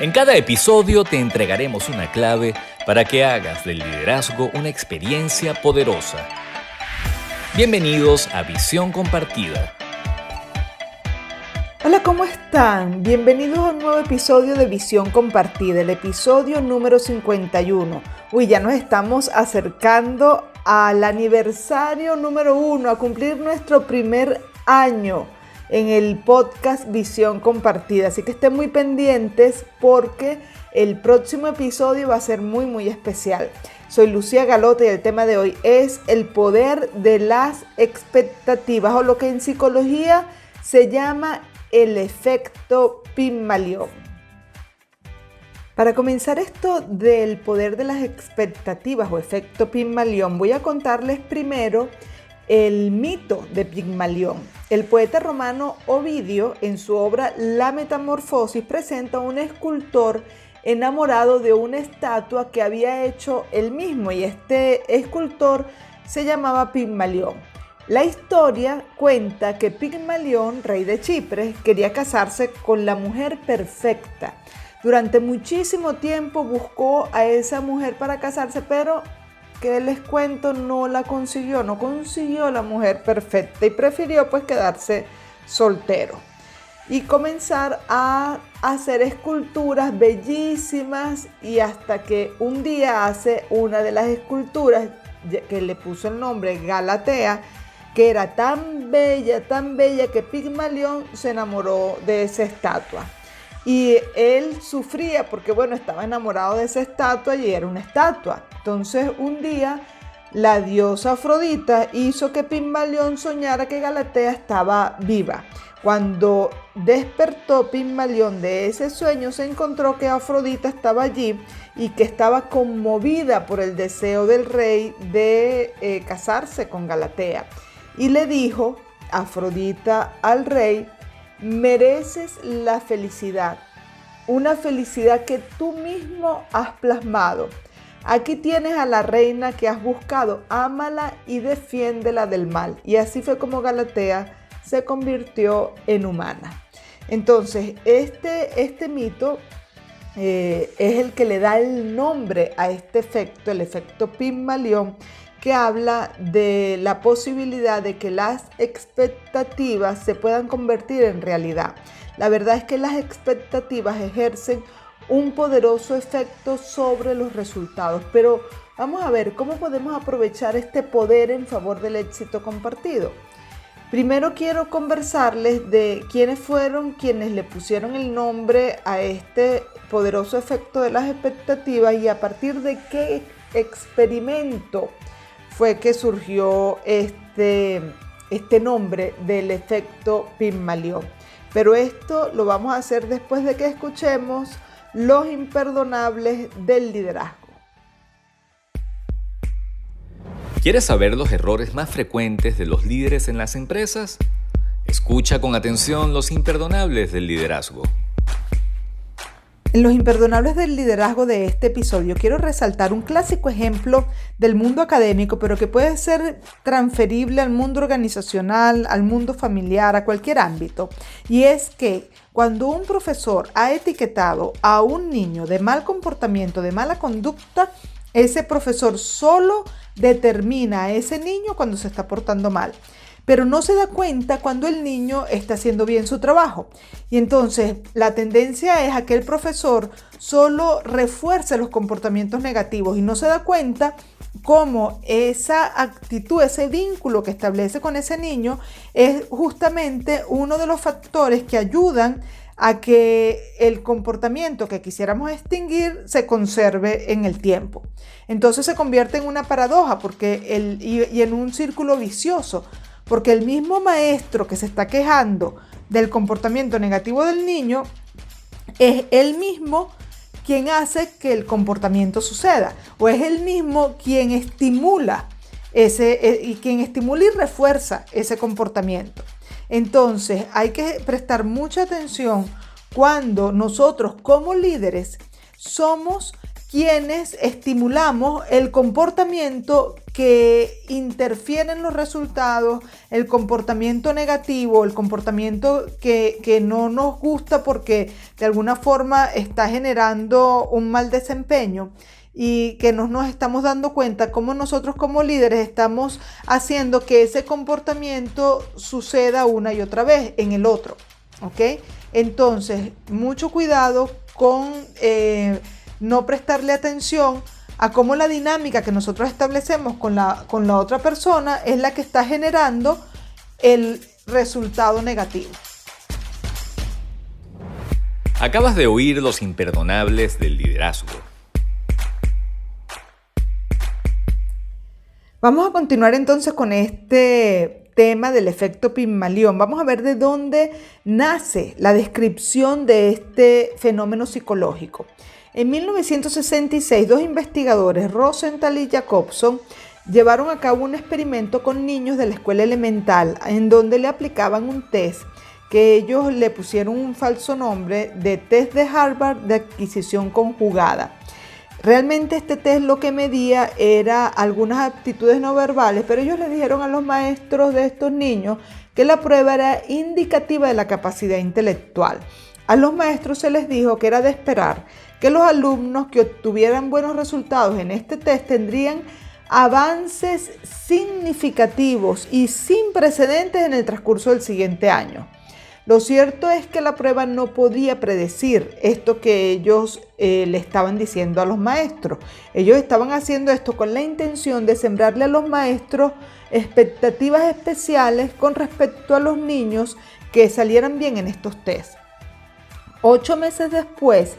En cada episodio te entregaremos una clave para que hagas del liderazgo una experiencia poderosa. Bienvenidos a Visión Compartida. Hola, ¿cómo están? Bienvenidos a un nuevo episodio de Visión Compartida, el episodio número 51. Ya nos estamos acercando al aniversario número 1, a cumplir nuestro primer año en el podcast Visión Compartida. Así que estén muy pendientes porque el próximo episodio va a ser muy especial. Soy Lucía Galota y el tema de hoy es el poder de las expectativas, o lo que en psicología se llama el efecto Pigmalión. Para comenzar esto del poder de las expectativas o efecto Pigmalión, voy a contarles primero el mito de Pigmalión. El poeta romano Ovidio, en su obra La Metamorfosis, presenta a un escultor enamorado de una estatua que había hecho él mismo, y este escultor se llamaba Pigmalión. La historia cuenta que Pigmalión, rey de Chipre, quería casarse con la mujer perfecta. Durante muchísimo tiempo buscó a esa mujer para casarse, pero que les cuento, no consiguió la mujer perfecta y prefirió quedarse soltero y comenzar a hacer esculturas bellísimas, y hasta que un día hace una de las esculturas que le puso el nombre Galatea, que era tan bella que Pigmalión se enamoró de esa estatua. Y él sufría porque, estaba enamorado de esa estatua y era una estatua. Entonces, un día, la diosa Afrodita hizo que Pigmalión soñara que Galatea estaba viva. Cuando despertó Pigmalión de ese sueño, se encontró que Afrodita estaba allí y que estaba conmovida por el deseo del rey de casarse con Galatea. Y le dijo Afrodita al rey: mereces la felicidad, una felicidad que tú mismo has plasmado. Aquí tienes a la reina que has buscado, ámala y defiéndela del mal. Y así fue como Galatea se convirtió en humana. Entonces, este mito es el que le da el nombre a este efecto, el efecto Pigmalión, que habla de la posibilidad de que las expectativas se puedan convertir en realidad. La verdad es que las expectativas ejercen un poderoso efecto sobre los resultados, pero vamos a ver cómo podemos aprovechar este poder en favor del éxito compartido. Primero quiero conversarles de quiénes fueron quienes le pusieron el nombre a este poderoso efecto de las expectativas y a partir de qué experimento fue que surgió este nombre del efecto Pigmalión. Pero esto lo vamos a hacer después de que escuchemos los imperdonables del liderazgo. ¿Quieres saber los errores más frecuentes de los líderes en las empresas? Escucha con atención los imperdonables del liderazgo. En los imperdonables del liderazgo de este episodio quiero resaltar un clásico ejemplo del mundo académico, pero que puede ser transferible al mundo organizacional, al mundo familiar, a cualquier ámbito. Y es que cuando un profesor ha etiquetado a un niño de mal comportamiento, de mala conducta, ese profesor solo determina a ese niño cuando se está portando mal, pero no se da cuenta cuando el niño está haciendo bien su trabajo. Y entonces la tendencia es a que el profesor solo refuerce los comportamientos negativos y no se da cuenta cómo esa actitud, ese vínculo que establece con ese niño es justamente uno de los factores que ayudan a que el comportamiento que quisiéramos extinguir se conserve en el tiempo. Entonces se convierte en una paradoja y en un círculo vicioso, porque el mismo maestro que se está quejando del comportamiento negativo del niño es el mismo quien hace que el comportamiento suceda, o es el mismo quien estimula y refuerza ese comportamiento. Entonces hay que prestar mucha atención cuando nosotros como líderes somos quienes estimulamos el comportamiento que interfiere en los resultados, el comportamiento negativo, el comportamiento que no nos gusta porque de alguna forma está generando un mal desempeño y que no nos estamos dando cuenta cómo nosotros como líderes estamos haciendo que ese comportamiento suceda una y otra vez en el otro, ¿ok? Entonces, mucho cuidado con no prestarle atención a cómo la dinámica que nosotros establecemos con la otra persona es la que está generando el resultado negativo. Acabas de oír los imperdonables del liderazgo. Vamos a continuar entonces con este tema del efecto Pigmalión. Vamos a ver de dónde nace la descripción de este fenómeno psicológico. En 1966, dos investigadores, Rosenthal y Jacobson, llevaron a cabo un experimento con niños de la escuela elemental en donde le aplicaban un test que ellos le pusieron un falso nombre de test de Harvard de adquisición conjugada. Realmente este test lo que medía era algunas aptitudes no verbales, pero ellos le dijeron a los maestros de estos niños que la prueba era indicativa de la capacidad intelectual. A los maestros se les dijo que era de esperar que los alumnos que obtuvieran buenos resultados en este test tendrían avances significativos y sin precedentes en el transcurso del siguiente año. Lo cierto es que la prueba no podía predecir esto que ellos le estaban diciendo a los maestros. Ellos estaban haciendo esto con la intención de sembrarle a los maestros expectativas especiales con respecto a los niños que salieran bien en estos tests. 8 meses después,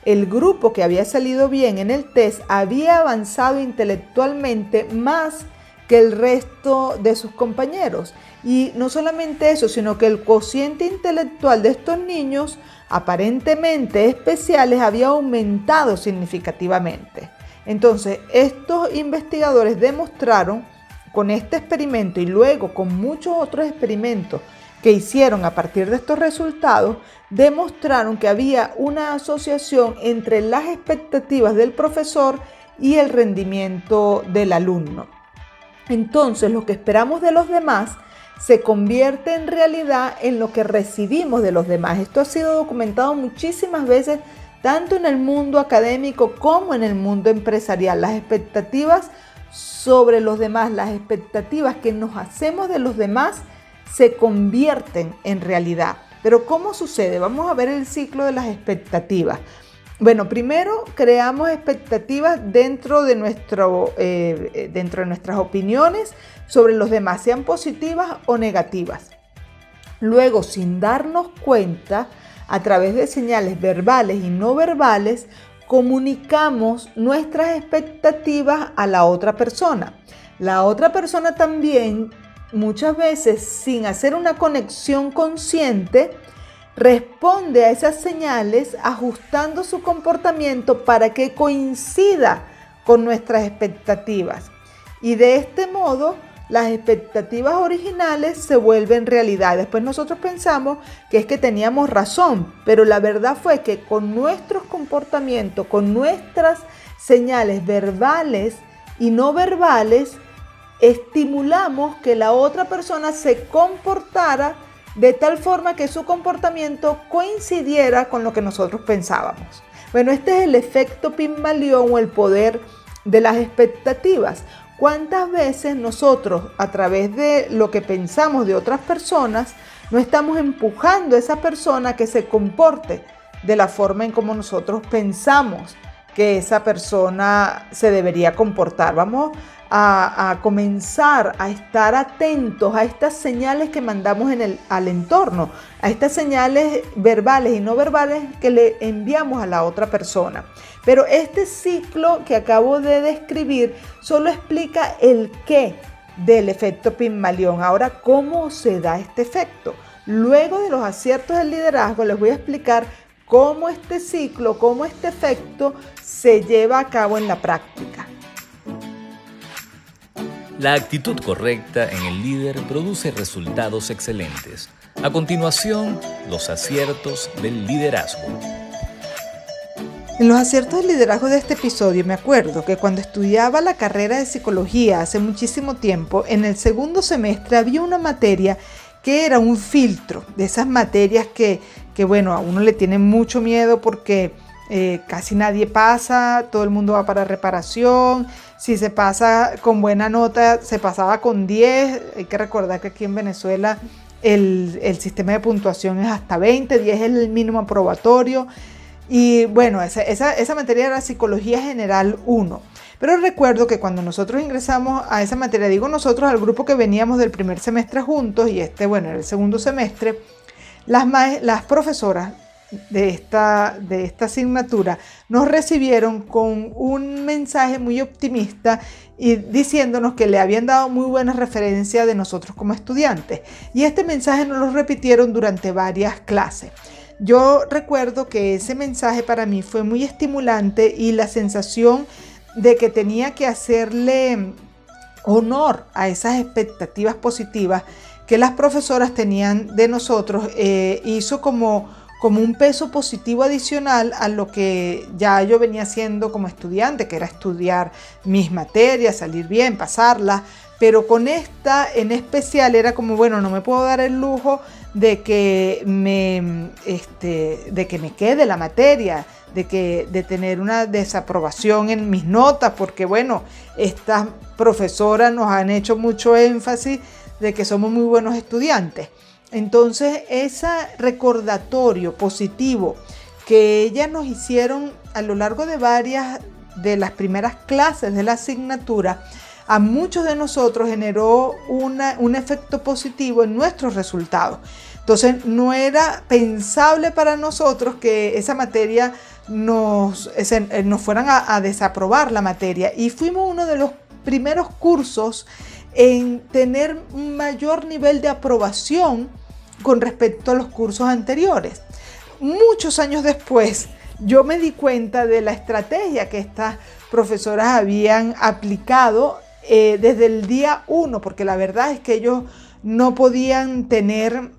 el grupo que había salido bien en el test había avanzado intelectualmente más que el resto de sus compañeros. Y no solamente eso, sino que el cociente intelectual de estos niños, aparentemente especiales, había aumentado significativamente. Entonces, estos investigadores demostraron con este experimento y luego con muchos otros experimentos que hicieron a partir de estos resultados, demostraron que había una asociación entre las expectativas del profesor y el rendimiento del alumno. Entonces, lo que esperamos de los demás se convierte en realidad en lo que recibimos de los demás. Esto ha sido documentado muchísimas veces, tanto en el mundo académico como en el mundo empresarial. Las expectativas sobre los demás, las expectativas que nos hacemos de los demás, se convierten en realidad. Pero ¿cómo sucede? Vamos a ver el ciclo de las expectativas. Bueno, primero creamos expectativas dentro de nuestras opiniones sobre los demás, sean positivas o negativas. Luego, sin darnos cuenta, a través de señales verbales y no verbales, comunicamos nuestras expectativas a la otra persona. La otra persona también, muchas veces sin hacer una conexión consciente, responde a esas señales ajustando su comportamiento para que coincida con nuestras expectativas. Y de este modo, las expectativas originales se vuelven realidad. Después nosotros pensamos que es que teníamos razón, pero la verdad fue que con nuestros comportamientos, con nuestras señales verbales y no verbales, estimulamos que la otra persona se comportara de tal forma que su comportamiento coincidiera con lo que nosotros pensábamos. Bueno, este es el efecto Pigmalión o el poder de las expectativas. ¿Cuántas veces nosotros, a través de lo que pensamos de otras personas, no estamos empujando a esa persona a que se comporte de la forma en como nosotros pensamos que esa persona se debería comportar? Vamos a comenzar a estar atentos a estas señales que mandamos al entorno, a estas señales verbales y no verbales que le enviamos a la otra persona. Pero este ciclo que acabo de describir solo explica el qué del efecto Pigmalión. Ahora, ¿cómo se da este efecto? Luego de los aciertos del liderazgo, les voy a explicar cómo este ciclo, cómo este efecto se lleva a cabo en la práctica. La actitud correcta en el líder produce resultados excelentes. A continuación, los aciertos del liderazgo. En los aciertos de liderazgo de este episodio me acuerdo que cuando estudiaba la carrera de psicología hace muchísimo tiempo, en el segundo semestre había una materia que era un filtro de esas materias que bueno, a uno le tiene mucho miedo porque casi nadie pasa, todo el mundo va para reparación, si se pasa con buena nota se pasaba con 10, hay que recordar que aquí en Venezuela el sistema de puntuación es hasta 20, 10 es el mínimo aprobatorio. Y bueno, esa materia era Psicología General 1. Pero recuerdo que cuando nosotros ingresamos a esa materia, digo nosotros, al grupo que veníamos del primer semestre juntos, y bueno, era el segundo semestre, las profesoras de esta asignatura nos recibieron con un mensaje muy optimista y diciéndonos que le habían dado muy buena referencia de nosotros como estudiantes. Y este mensaje nos lo repitieron durante varias clases. Yo recuerdo que ese mensaje para mí fue muy estimulante y la sensación de que tenía que hacerle honor a esas expectativas positivas que las profesoras tenían de nosotros hizo como un peso positivo adicional a lo que ya yo venía haciendo como estudiante, que era estudiar mis materias, salir bien, pasarlas, pero con esta en especial era como, bueno, no me puedo dar el lujo de que me quede la materia, de tener una desaprobación en mis notas, porque bueno, estas profesoras nos han hecho mucho énfasis de que somos muy buenos estudiantes. Entonces, ese recordatorio positivo que ellas nos hicieron a lo largo de varias de las primeras clases de la asignatura, a muchos de nosotros generó un efecto positivo en nuestros resultados. Entonces, no era pensable para nosotros que esa materia nos fueran a desaprobar la materia. Y fuimos uno de los primeros cursos en tener un mayor nivel de aprobación con respecto a los cursos anteriores. Muchos años después, yo me di cuenta de la estrategia que estas profesoras habían aplicado desde el día 1, porque la verdad es que ellos no podían tener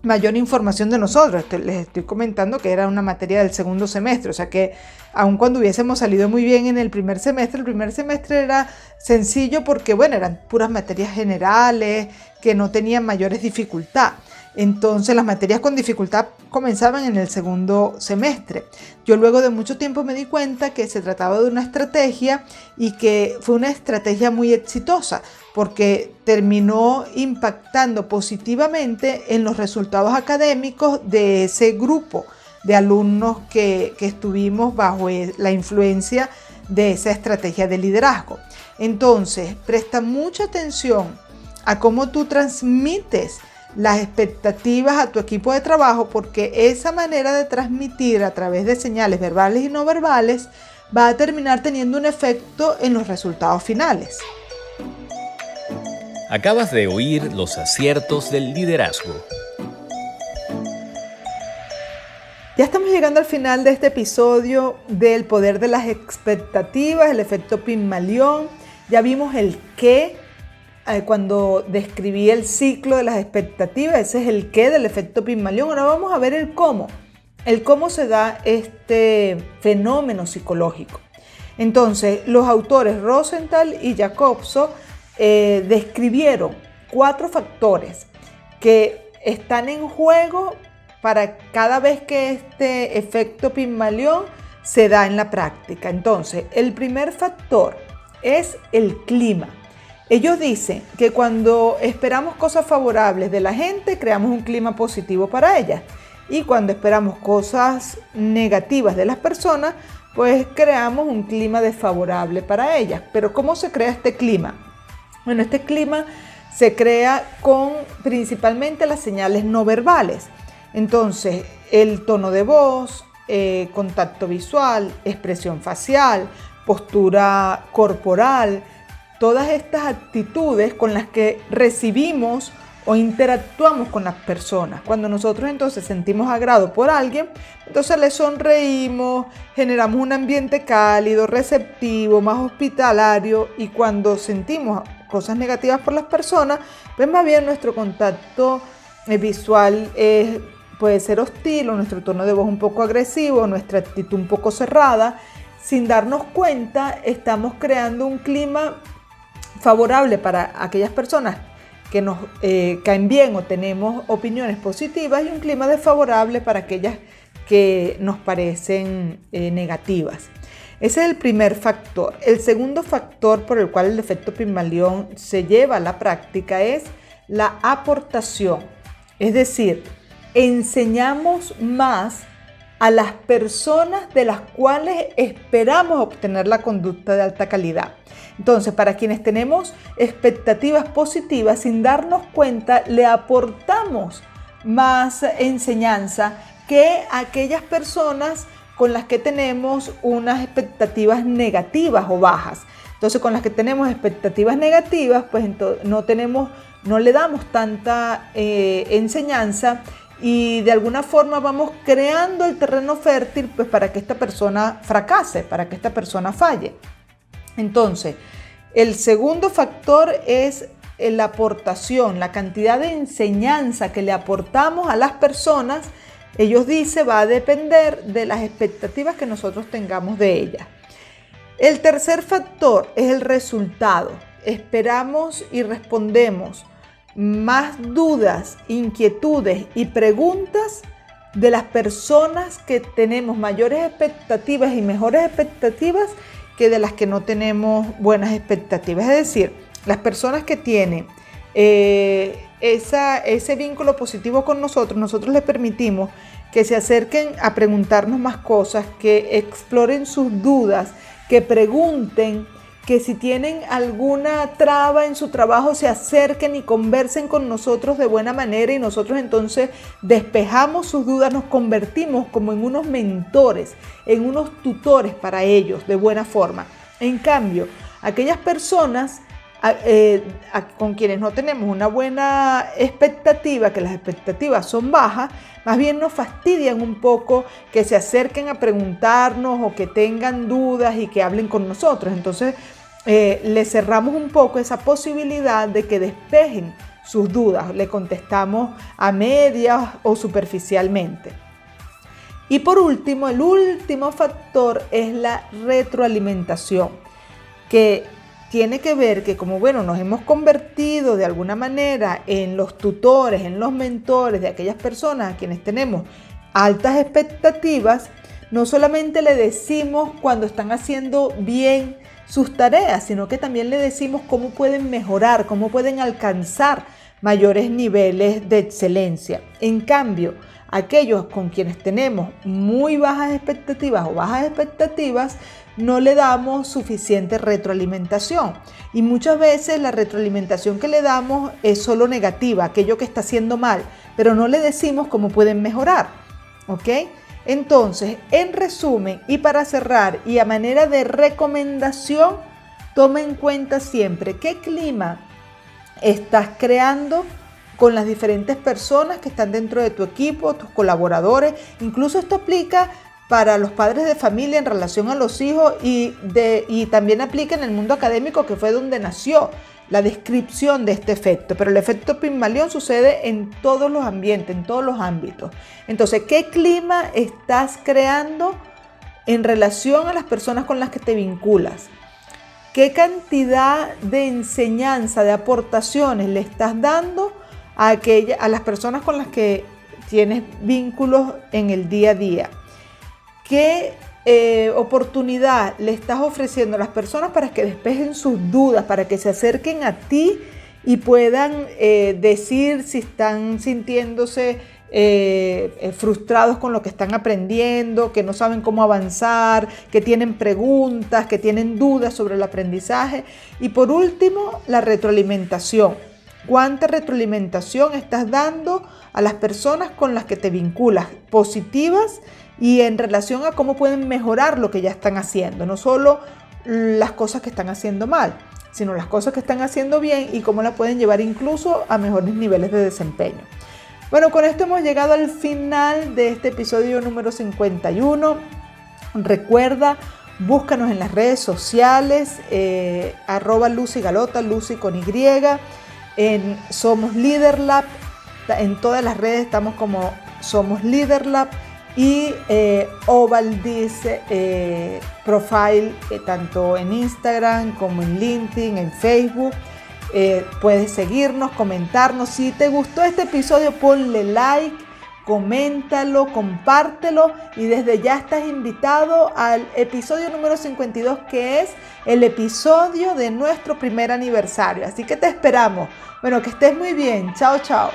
mayor información de nosotros. Les estoy comentando que era una materia del segundo semestre, o sea que aun cuando hubiésemos salido muy bien en el primer semestre era sencillo porque bueno, eran puras materias generales que no tenían mayores dificultad. Entonces las materias con dificultad comenzaban en el segundo semestre. Yo luego de mucho tiempo me di cuenta que se trataba de una estrategia y que fue una estrategia muy exitosa porque terminó impactando positivamente en los resultados académicos de ese grupo de alumnos que estuvimos bajo la influencia de esa estrategia de liderazgo. Entonces, presta mucha atención a cómo tú transmites las expectativas a tu equipo de trabajo, porque esa manera de transmitir a través de señales verbales y no verbales va a terminar teniendo un efecto en los resultados finales. Acabas de oír los aciertos del liderazgo. Ya estamos llegando al final de este episodio del poder de las expectativas, el efecto Pigmalión. Ya vimos el qué. Cuando describí el ciclo de las expectativas, ese es el qué del efecto Pigmalión. Ahora vamos a ver el cómo se da este fenómeno psicológico. Entonces, los autores Rosenthal y Jacobson describieron 4 factores que están en juego para cada vez que este efecto Pigmalión se da en la práctica. Entonces, el primer factor es el clima. Ellos dicen que cuando esperamos cosas favorables de la gente, creamos un clima positivo para ellas. Y cuando esperamos cosas negativas de las personas, pues creamos un clima desfavorable para ellas. Pero ¿cómo se crea este clima? Bueno, este clima se crea con principalmente las señales no verbales. Entonces, el tono de voz, contacto visual, expresión facial, postura corporal, todas estas actitudes con las que recibimos o interactuamos con las personas. Cuando nosotros entonces sentimos agrado por alguien, entonces le sonreímos, generamos un ambiente cálido, receptivo, más hospitalario, y cuando sentimos cosas negativas por las personas, pues más bien nuestro contacto visual es puede ser hostil o nuestro tono de voz un poco agresivo, nuestra actitud un poco cerrada. Sin darnos cuenta, estamos creando un clima favorable para aquellas personas que nos caen bien o tenemos opiniones positivas, y un clima desfavorable para aquellas que nos parecen negativas. Ese es el primer factor. El segundo factor por el cual el efecto Pigmalión se lleva a la práctica es la aportación. Es decir, enseñamos más a las personas de las cuales esperamos obtener la conducta de alta calidad. Entonces, para quienes tenemos expectativas positivas, sin darnos cuenta, le aportamos más enseñanza que aquellas personas con las que tenemos unas expectativas negativas o bajas. Entonces, con las que tenemos expectativas negativas, pues no le damos tanta enseñanza, y de alguna forma vamos creando el terreno fértil pues para que esta persona fracase, para que esta persona falle. Entonces, el segundo factor es la aportación, la cantidad de enseñanza que le aportamos a las personas. Ellos dicen, va a depender de las expectativas que nosotros tengamos de ellas. El tercer factor es el resultado. Esperamos y respondemos más dudas, inquietudes y preguntas de las personas que tenemos mayores expectativas y mejores expectativas que de las que no tenemos buenas expectativas. Es decir, las personas que tienen ese vínculo positivo con nosotros les permitimos que se acerquen a preguntarnos más cosas, que exploren sus dudas, que pregunten, que si tienen alguna traba en su trabajo se acerquen y conversen con nosotros de buena manera, y nosotros entonces despejamos sus dudas, nos convertimos como en unos mentores, en unos tutores para ellos de buena forma. En cambio, aquellas personas con quienes no tenemos una buena expectativa, que las expectativas son bajas, más bien nos fastidian un poco que se acerquen a preguntarnos o que tengan dudas y que hablen con nosotros. Entonces le cerramos un poco esa posibilidad de que despejen sus dudas, le contestamos a medias o superficialmente. Y por último, el último factor es la retroalimentación, que tiene que ver que como nos hemos convertido de alguna manera en los tutores, en los mentores de aquellas personas a quienes tenemos altas expectativas, no solamente le decimos cuando están haciendo bien sus tareas, sino que también le decimos cómo pueden mejorar, cómo pueden alcanzar mayores niveles de excelencia. En cambio, aquellos con quienes tenemos muy bajas expectativas o bajas expectativas, no le damos suficiente retroalimentación, y muchas veces la retroalimentación que le damos es solo negativa, aquello que está haciendo mal, pero no le decimos cómo pueden mejorar, ¿ok? Entonces, en resumen y para cerrar y a manera de recomendación, toma en cuenta siempre qué clima estás creando con las diferentes personas que están dentro de tu equipo, tus colaboradores. Incluso esto aplica para los padres de familia en relación a los hijos, y también aplica en el mundo académico, que fue donde nació la descripción de este efecto. Pero el efecto Pigmalión sucede en todos los ambientes, en todos los ámbitos. Entonces, ¿qué clima estás creando en relación a las personas con las que te vinculas? ¿Qué cantidad de enseñanza, de aportaciones le estás dando a las personas con las que tienes vínculos en el día a día? ¿Qué oportunidad le estás ofreciendo a las personas para que despejen sus dudas, para que se acerquen a ti y puedan decir si están sintiéndose frustrados con lo que están aprendiendo, que no saben cómo avanzar, que tienen preguntas, que tienen dudas sobre el aprendizaje? Y por último, la retroalimentación. ¿Cuánta retroalimentación estás dando a las personas con las que te vinculas? Positivas y en relación a cómo pueden mejorar lo que ya están haciendo. No solo las cosas que están haciendo mal, sino las cosas que están haciendo bien y cómo la pueden llevar incluso a mejores niveles de desempeño. Bueno, con esto hemos llegado al final de este episodio número 51. Recuerda, búscanos en las redes sociales, @LucyGalota, Lucy con Y. Somos Leader Lab, en todas las redes estamos como somos LeaderLab y Ovaldis Profile, tanto en Instagram como en LinkedIn, en Facebook. Puedes seguirnos, comentarnos. Si te gustó este episodio, ponle like, coméntalo, compártelo y desde ya estás invitado al episodio número 52, que es el episodio de nuestro primer aniversario. Así que te esperamos. Bueno, que estés muy bien. Chao, chao.